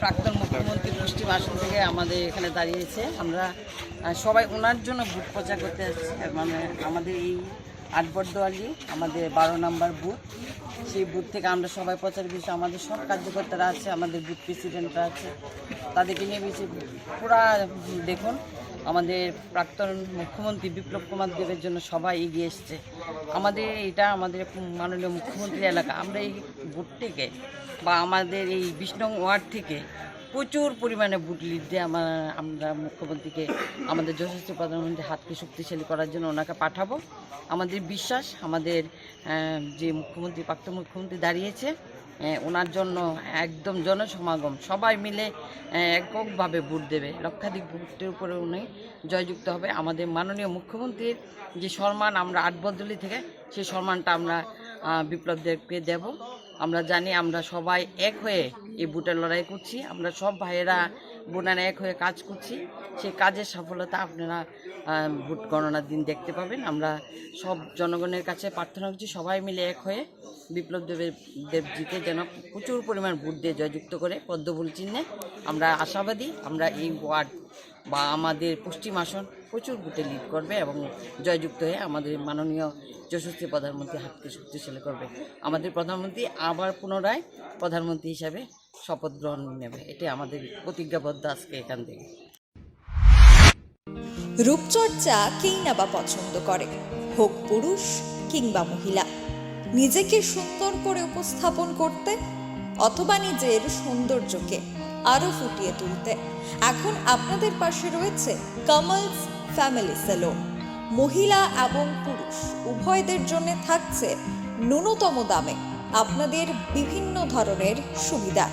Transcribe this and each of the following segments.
প্রাক্তন মুখ্যমন্ত্রী পশ্চিম আসন থেকে আমাদের এখানে দাঁড়িয়েছে। আমরা সবাই ওনার জন্য বুথ প্রচার করতে আসছি। মানে আমাদের এই আটবরদোয়ালি আমাদের 12 নম্বর বুথ, সেই বুথ থেকে আমরা সবাই প্রচার করছি। আমাদের সব কার্যকর্তারা আছে, আমাদের বুথ প্রেসিডেন্টরা আছে, তাদেরকে নিয়ে বেশি পুরা দেখুন আমাদের প্রাক্তন মুখ্যমন্ত্রী বিপ্লব কুমার দেবের জন্য সবাই এগিয়ে এসছে। আমাদের এটা আমাদের মাননীয় মুখ্যমন্ত্রীর এলাকা। আমরা এই বুথটিকে বা আমাদের এই 20 নং ওয়ার্ড থেকে প্রচুর পরিমাণে বুট লিড দিয়ে আমরা মুখ্যমন্ত্রীকে আমাদের যশস্বী প্রধানমন্ত্রীর হাতকে শক্তিশালী করার জন্য ওনাকে পাঠাবো। আমাদের বিশ্বাস আমাদের যে মুখ্যমন্ত্রী প্রাক্তন মুখ্যমন্ত্রী দাঁড়িয়েছে ওনার জন্য একদম জনসমাগম, সবাই মিলে এককভাবে ভোট দেবে। লক্ষাধিক ভোটের উপরে উনি জয়যুক্ত হবে। আমাদের মাননীয় মুখ্যমন্ত্রীর যে সম্মান আমরা আটবরদোয়ালি থেকে, সেই সম্মানটা আমরা বিপ্লবদেরকে দেব। আমরা জানি আমরা সবাই এক হয়ে এই ভোটের লড়াই করছি। আমরা সব ভাইয়েরা বোনেরা এক হয়ে কাজ করছি। সেই কাজের সফলতা আপনারা ভোট গণনার দিন দেখতে পাবেন। আমরা সব জনগণের কাছে প্রার্থনা করছি সবাই মিলে এক হয়ে বিপ্লব দেবজিকে যেন প্রচুর পরিমাণ ভোট দিয়ে জয়যুক্ত করে পদ্মফুল চিহ্নে। আমরা আশাবাদী আমরা এই ওয়ার্ড বা আমাদের পশ্চিম আসন প্রচুর ভোটে লিড করবে এবং জয়যুক্ত হয়ে আমাদের মাননীয় যশস্বী প্রধানমন্ত্রী হাতকে শক্তিশালী করবে। আমাদের প্রধানমন্ত্রী আবার পুনরায় প্রধানমন্ত্রী হিসাবে শপথ গ্রহণ নেবে, এটাই আমাদের প্রতিজ্ঞাবদ্ধ আজকে এখান থেকে। রূপচর্চা কেই না বা পছন্দ করে, হোক পুরুষ কিংবা মহিলা। নিজেকে সুন্দর করে উপস্থাপন করতে অথবা নিজের সৌন্দর্যকে আরো ফুটিয়ে তুলতে এখন আপনাদের পাশে রয়েছে কামালস ফ্যামিলি সেলুন। মহিলা এবং পুরুষ উভয়দের জন্য থাকছে ন্যূনতম দামে আপনাদের বিভিন্ন ধরনের সুবিধা।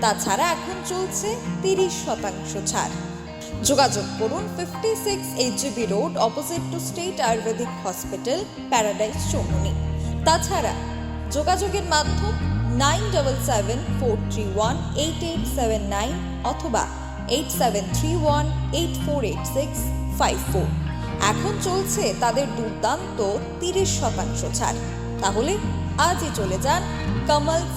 তাছাড়া এখন চলছে 30% ছাড়। যোগাযোগ করুন 56 HGB road, opposite to state Ayurvedic hospital, Paradise Chowmuhani. তাছাড়া যোগাযোগের মাধ্যম 9774318879 অথবা 8731848654। এখন চলছে তাদের দুর্দান্ত 30% ছাড়। তাহলে আজই চলে যান কামালস